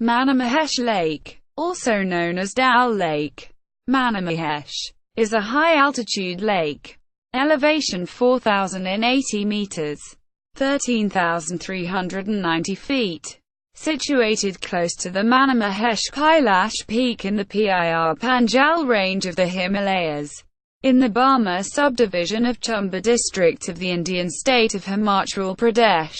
Manimahesh Lake, also known as Dal Lake, Manimahesh, is a high-altitude lake. Elevation 4,080 meters, 13,390 feet. Situated close to the Manimahesh Kailash Peak in the Pir Panjal Range of the Himalayas, in the Bharmour subdivision of Chamba district of the Indian state of Himachal Pradesh.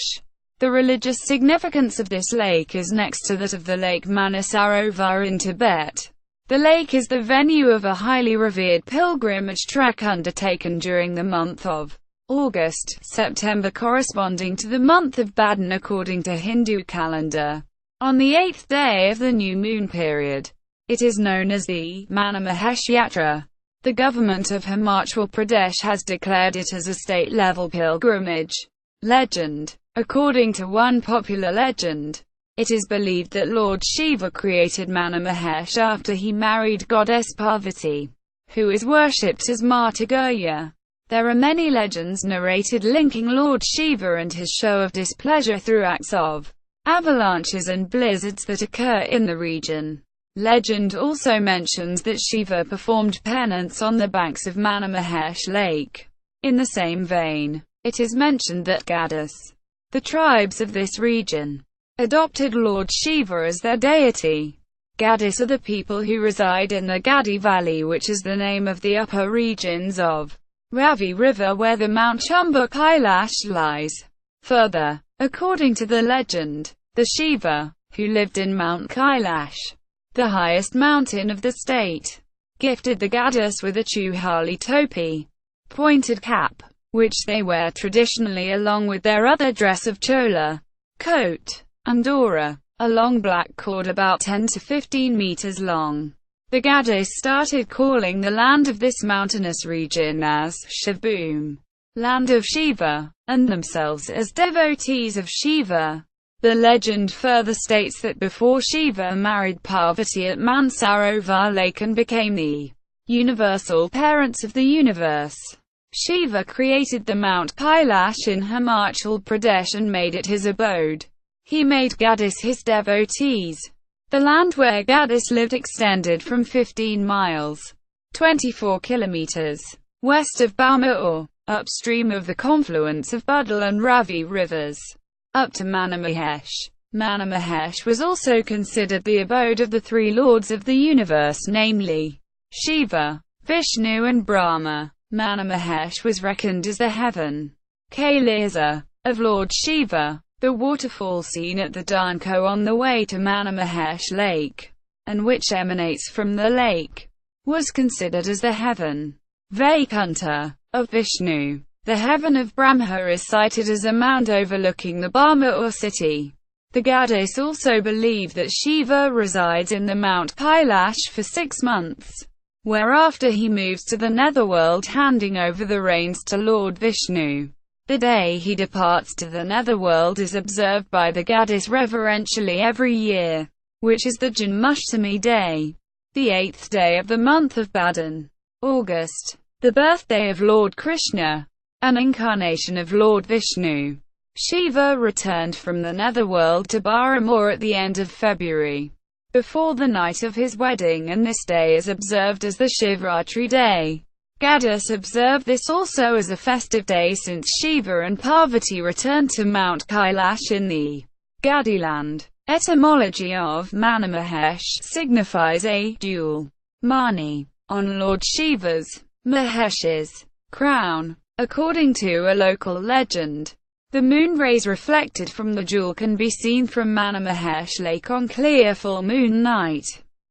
The religious significance of this lake is next to that of the Lake Manasarovar in Tibet. The lake is the venue of a highly revered pilgrimage trek undertaken during the month of August-September, corresponding to the month of Bhadon according to Hindu calendar, on the 8th day of the new moon period. It is known as the Manimahesh Yatra. The Government of Himachal Pradesh has declared it as a state-level pilgrimage. Legend. According to one popular legend, it is believed that Lord Shiva created Manimahesh after he married goddess Parvati, who is worshipped as Mata Gaya. There are many legends narrated linking Lord Shiva and his show of displeasure through acts of avalanches and blizzards that occur in the region. Legend also mentions that Shiva performed penance on the banks of Manimahesh Lake. In the same vein, it is mentioned that Gadis, the tribes of this region, adopted Lord Shiva as their deity. Gadis are the people who reside in the Gadi Valley, which is the name of the upper regions of Ravi River where the Mount Chamba Kailash lies. Further, according to the legend, the Shiva, who lived in Mount Kailash, the highest mountain of the state, gifted the Gadis with a chuhali topi, pointed cap, which they wear traditionally along with their other dress of chola, coat, and dora, a long black cord about 10 to 15 meters long. The Gadis started calling the land of this mountainous region as Shivbhumi, land of Shiva, and themselves as devotees of Shiva. The legend further states that before Shiva married Parvati at Manasarovar Lake and became the universal parents of the universe, Shiva created the Mount Kailash in Himachal Pradesh and made it his abode. He made Gadis his devotees. The land where Gadis lived extended from 15 miles, 24 kilometers, west of Bharmour, upstream of the confluence of Bhadon and Ravi rivers, up to Manimahesh. Manimahesh was also considered the abode of the three lords of the universe, namely Shiva, Vishnu and Brahma. Manimahesh was reckoned as the heaven Kailash of Lord Shiva. The waterfall seen at the Danko on the way to Manimahesh Lake, and which emanates from the lake, was considered as the heaven Vaikuntha of Vishnu. The heaven of Brahma is cited as a mound overlooking the Bharmour city. The Gadis also believe that Shiva resides in the Mount Kailash for 6 months, whereafter he moves to the netherworld, handing over the reins to Lord Vishnu. The day he departs to the netherworld is observed by the Gadis reverentially every year, which is the Janmashtami day, the 8th day of the month of Bhadon, August, the birthday of Lord Krishna, an incarnation of Lord Vishnu. Shiva returned from the netherworld to Bharmour at the end of February, before the night of his wedding, and this day is observed as the Shivratri day. Gadis observe this also as a festive day since Shiva and Parvati returned to Mount Kailash in the Gadi land. Etymology of Manimahesh signifies a jewel, Mani, on Lord Shiva's, Mahesh's, crown. According to a local legend, the moon rays reflected from the jewel can be seen from Manimahesh Lake on clear full moon night,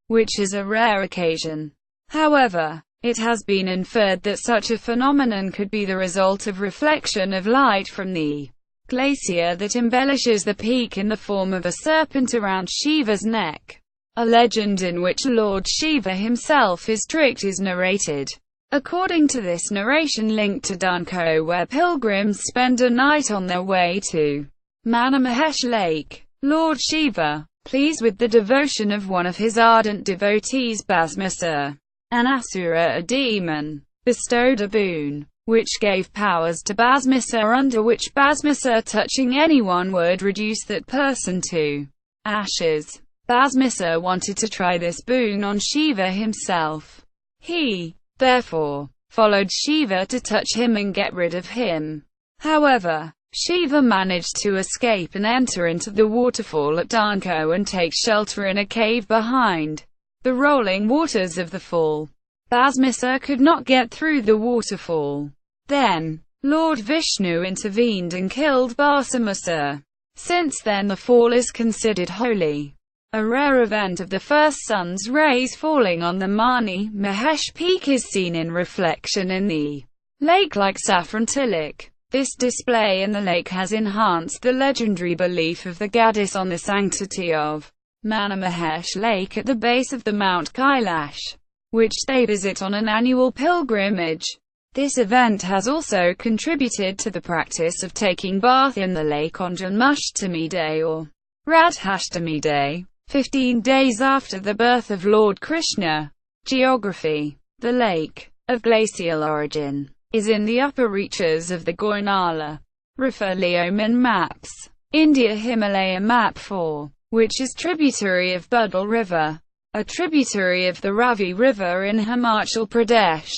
which is a rare occasion. However, it has been inferred that such a phenomenon could be the result of reflection of light from the glacier that embellishes the peak in the form of a serpent around Shiva's neck. A legend in which Lord Shiva himself is tricked is narrated. According to this narration linked to Danko, where pilgrims spend a night on their way to Manimahesh Lake, Lord Shiva, pleased with the devotion of one of his ardent devotees, Bhasmasura, an asura, a demon, bestowed a boon, which gave powers to Bhasmasura, under which Bhasmasura touching anyone would reduce that person to ashes. Basmissa wanted to try this boon on Shiva himself. He, therefore, followed Shiva to touch him and get rid of him. However, Shiva managed to escape and enter into the waterfall at Danko and take shelter in a cave behind the rolling waters of the fall. Basmissa could not get through the waterfall. Then, Lord Vishnu intervened and killed Basmissa. Since then the fall is considered holy. A rare event of the first sun's rays falling on the Manimahesh Peak is seen in reflection in the lake like saffron tilak. This display in the lake has enhanced the legendary belief of the Gaddis on the sanctity of Manimahesh Lake at the base of the Mount Kailash, which they visit on an annual pilgrimage. This event has also contributed to the practice of taking bath in the lake on Janmashtami Day or Radhashtami Day, 15 days after the birth of Lord Krishna. Geography. The lake, of glacial origin, is in the upper reaches of the Goynala. Refer Leoman Maps. India Himalaya Map 4, which is tributary of Bhadon River, a tributary of the Ravi River in Himachal Pradesh.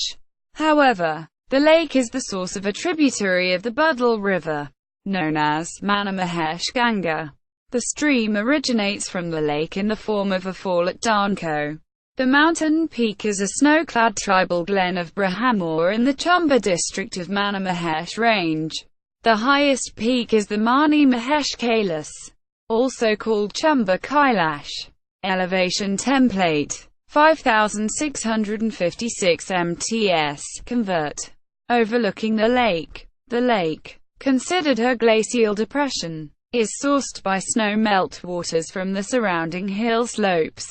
However, the lake is the source of a tributary of the Bhadon River, known as Manimahesh Ganga. The stream originates from the lake in the form of a fall at Danko. The mountain peak is a snow-clad tribal glen of Bharmour in the Chamba district of Manimahesh Range. The highest peak is the Manimahesh Kailash, also called Chamba Kailash. Elevation template 5,656 mts. Convert. Overlooking the lake. The lake, considered a glacial depression, is sourced by snow meltwaters from the surrounding hill slopes.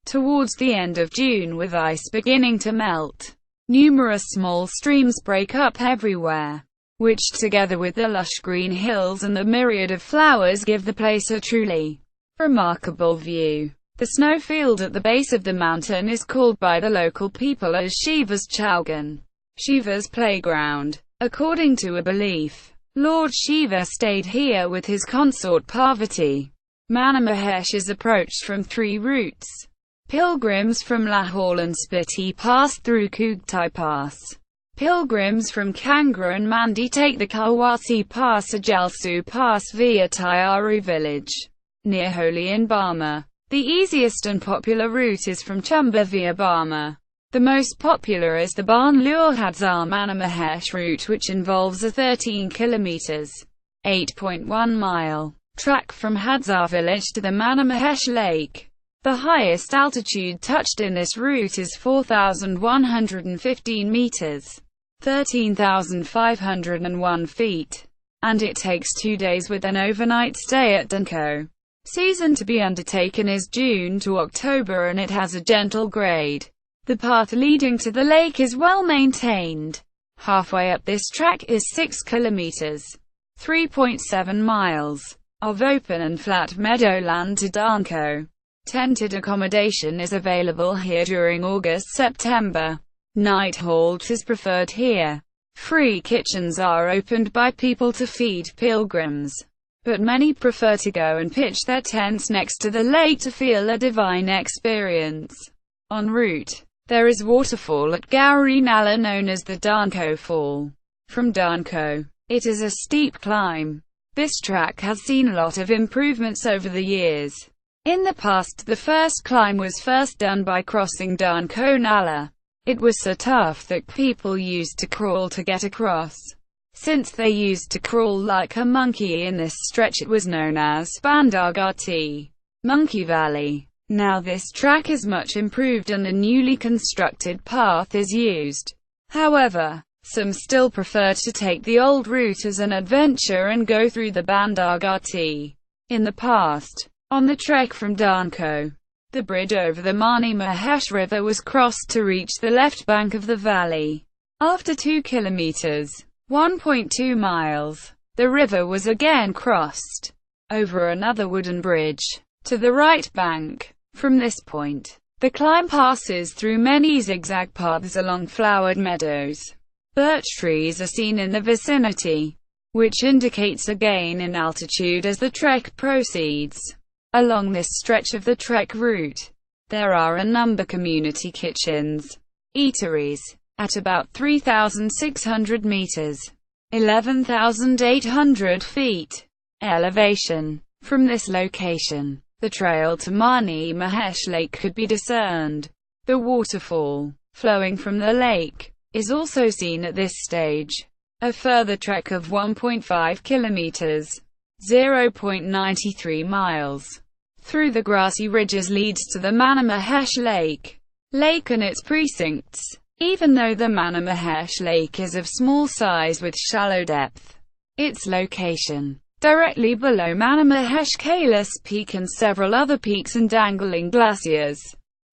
Towards the end of June, with ice beginning to melt, numerous small streams break up everywhere, which together with the lush green hills and the myriad of flowers give the place a truly remarkable view. The snowfield at the base of the mountain is called by the local people as Shiva's Chaugan, Shiva's playground. According to a belief, Lord Shiva stayed here with his consort Parvati. Manimahesh is approached from 3 routes. Pilgrims from Lahore and Spiti pass through Kugtai Pass. Pilgrims from Kangra and Mandi take the Kawasi Pass or Jalsu Pass via Tyaru village, near Holi in Bharmour. The easiest and popular route is from Chamba via Bharmour. The most popular is the Bangalore-Hadzar Manimahesh route, which involves a 13 km (8.1 mile) track from Hadzar village to the Manimahesh Lake. The highest altitude touched in this route is 4,115 meters, 13,501 feet, and it takes 2 days with an overnight stay at Danko. Season to be undertaken is June to October and it has a gentle grade. The path leading to the lake is well maintained. Halfway up this track is 6 kilometers, 3.7 miles, of open and flat meadowland to Danko. Tented accommodation is available here during August-September. Night halt is preferred here. Free kitchens are opened by people to feed pilgrims, but many prefer to go and pitch their tents next to the lake to feel a divine experience. En route, there is waterfall at Gauri Nala known as the Danko Fall. From Danko, it is a steep climb. This track has seen a lot of improvements over the years. In the past, the first climb was first done by crossing Danko Nala. It was so tough that people used to crawl to get across. Since they used to crawl like a monkey in this stretch, it was known as Bandagati, Monkey Valley. Now this track is much improved and a newly constructed path is used. However, some still prefer to take the old route as an adventure and go through the Bandagati. In the past, on the trek from Danko, the bridge over the Manimahesh River was crossed to reach the left bank of the valley. After 2 kilometers, 1.2 miles, the river was again crossed over another wooden bridge to the right bank. From this point, the climb passes through many zigzag paths along flowered meadows. Birch trees are seen in the vicinity, which indicates a gain in altitude as the trek proceeds. Along this stretch of the trek route, there are a number of community kitchens, eateries, at about 3,600 meters, 11,800 feet elevation. From this location, the trail to Manimahesh Lake could be discerned. The waterfall, flowing from the lake, is also seen at this stage. A further trek of 1.5 kilometers, 0.93 miles, through the grassy ridges leads to the Manimahesh Lake and its precincts. Even though the Manimahesh Lake is of small size with shallow depth, its location, directly below Manimahesh Kailash Peak and several other peaks and dangling glaciers,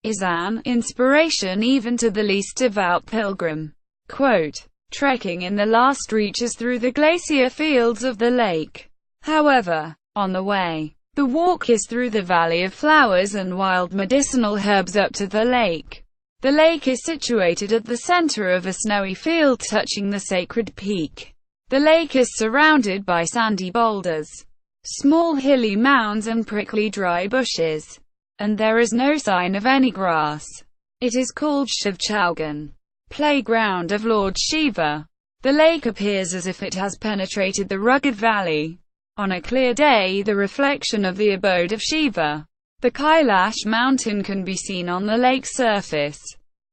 is an inspiration even to the least devout pilgrim. Quote, trekking in the last reaches through the glacier fields of the lake. However, on the way, the walk is through the Valley of Flowers and wild medicinal herbs up to the lake. The lake is situated at the center of a snowy field touching the sacred peak. The lake is surrounded by sandy boulders, small hilly mounds and prickly dry bushes, and there is no sign of any grass. It is called Shivchaugan, playground of Lord Shiva. The lake appears as if it has penetrated the rugged valley. On a clear day, the reflection of the abode of Shiva, the Kailash mountain, can be seen on the lake's surface.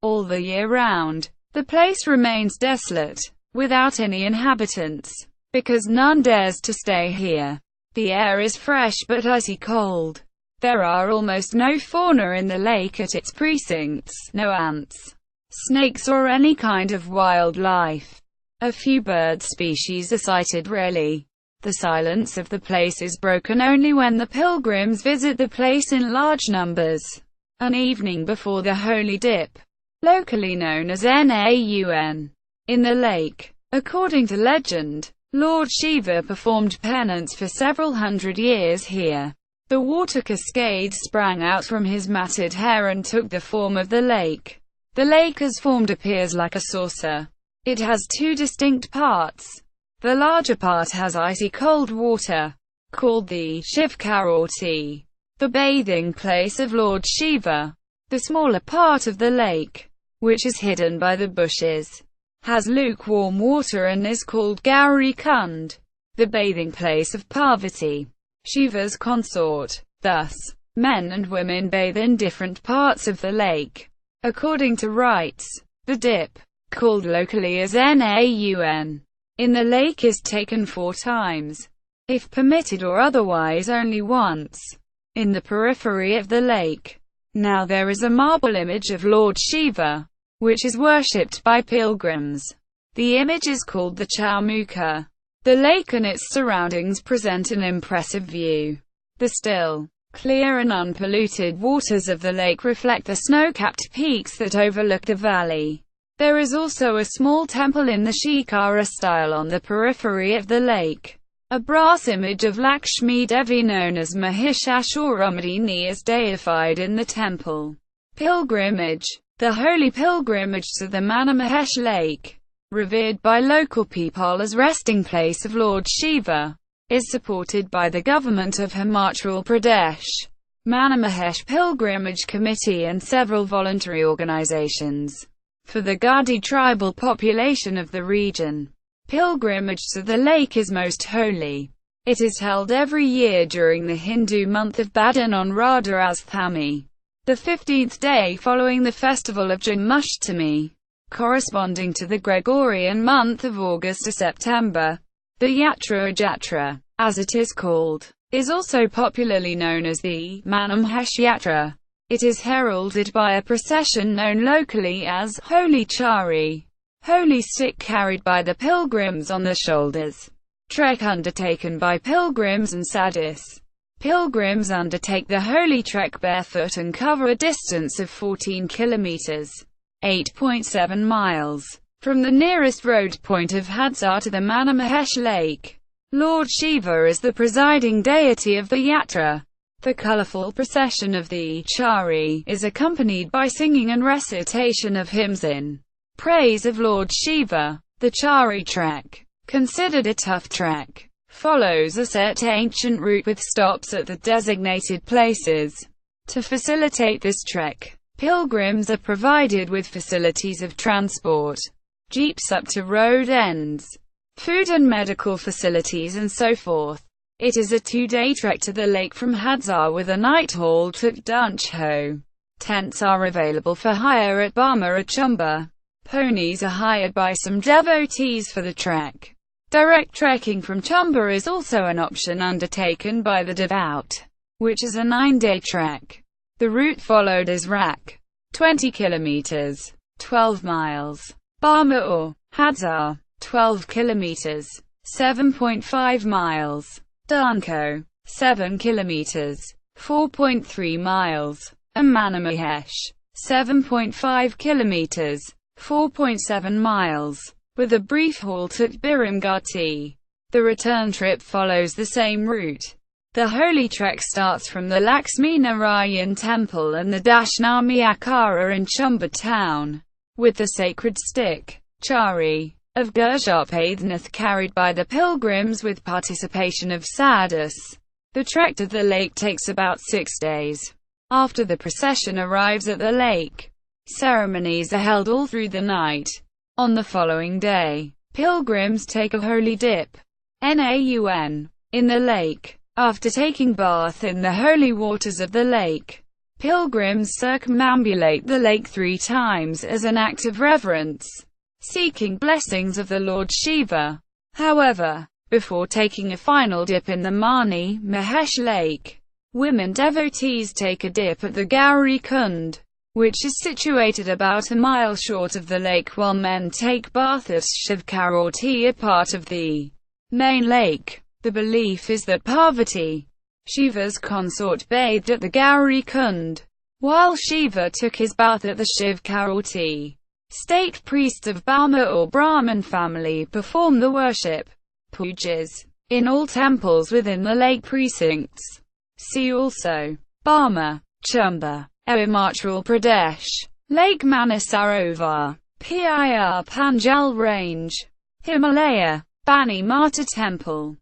All the year round, the place remains desolate, without any inhabitants, because none dares to stay here. The air is fresh but icy cold. There are almost no fauna in the lake at its precincts, no ants, snakes or any kind of wildlife. A few bird species are sighted rarely. The silence of the place is broken only when the pilgrims visit the place in large numbers. An evening before the holy dip, locally known as Naun, in the lake, according to legend, Lord Shiva performed penance for several hundred years here. The water cascade sprang out from his matted hair and took the form of the lake. The lake as formed appears like a saucer. It has two distinct parts. The larger part has icy cold water, called the Shivkaroti, the bathing place of Lord Shiva. The smaller part of the lake, which is hidden by the bushes, has lukewarm water and is called Gauri Kund, the bathing place of Parvati, Shiva's consort. Thus, men and women bathe in different parts of the lake, according to rites. The dip, called locally as Naun, in the lake is taken 4 times, if permitted, or otherwise only once, in the periphery of the lake. Now there is a marble image of Lord Shiva, which is worshipped by pilgrims. The image is called the Chaumukha. The lake and its surroundings present an impressive view. The still, clear and unpolluted waters of the lake reflect the snow-capped peaks that overlook the valley. There is also a small temple in the Shikara style on the periphery of the lake. A brass image of Lakshmi Devi known as Mahishasuramardini is deified in the temple. Pilgrimage. The holy pilgrimage to the Manimahesh Lake, revered by local people as resting place of Lord Shiva, is supported by the Government of Himachal Pradesh, Manimahesh Pilgrimage Committee and several voluntary organizations. For the Gadi tribal population of the region, pilgrimage to the lake is most holy. It is held every year during the Hindu month of Bhadon on Radha Asthami, the 15th day following the festival of Janmashtami, corresponding to the Gregorian month of August to September. The Yatra, as it is called, is also popularly known as the Manimahesh Yatra. It is heralded by a procession known locally as Holy Chari, holy stick carried by the pilgrims on their shoulders. Trek undertaken by pilgrims and sadhus. Pilgrims undertake the holy trek barefoot and cover a distance of 14 kilometers, 8.7 miles, from the nearest road point of Hadsa to the Manimahesh Lake. Lord Shiva is the presiding deity of the yatra. The colorful procession of the Chari is accompanied by singing and recitation of hymns in praise of Lord Shiva. The Chari trek, considered a tough trek, follows a set ancient route with stops at the designated places. To facilitate this trek, pilgrims are provided with facilities of transport, jeeps up to road ends, food and medical facilities and so forth. It is a 2-day trek to the lake from Hadza with a night halt at Duncho. Tents are available for hire at Bharmour or Chamba. Ponies are hired by some devotees for the trek. Direct trekking from Chamba is also an option undertaken by the devout, which is a 9-day trek. The route followed is RAK, 20 kilometers, 12 miles. Bharmour or Hadza, 12 kilometers, 7.5 miles. Duncho, 7 kilometers, 4.3 miles. And Manimahesh, 7.5 kilometers, 4.7 miles, with a brief halt at Biramgati. The return trip follows the same route. The holy trek starts from the Laxmi Narayan temple and the Dashnami Akara in Chamba town, with the sacred stick, Chari, of Gurjotpadnath carried by the pilgrims with participation of sadhus. The trek to the lake takes about 6 days. After the procession arrives at the lake, ceremonies are held all through the night. On the following day, pilgrims take a holy dip, Naun, in the lake. After taking bath in the holy waters of the lake, pilgrims circumambulate the lake 3 times as an act of reverence, seeking blessings of the Lord Shiva. However, before taking a final dip in the Manimahesh Lake, women devotees take a dip at the Gauri Kund, which is situated about a mile short of the lake, while men take bath at Shivkaroti, a part of the main lake. The belief is that Parvati, Shiva's consort, bathed at the Gauri Kund, while Shiva took his bath at the Shivkaroti. State priests of Bharmour or Brahmin family perform the worship, pujas, in all temples within the lake precincts. See also Bharmour, Chamba, Himachal Pradesh, Lake Manasarovar, Pir Panjal Range, Himalaya, Bani Mata Temple.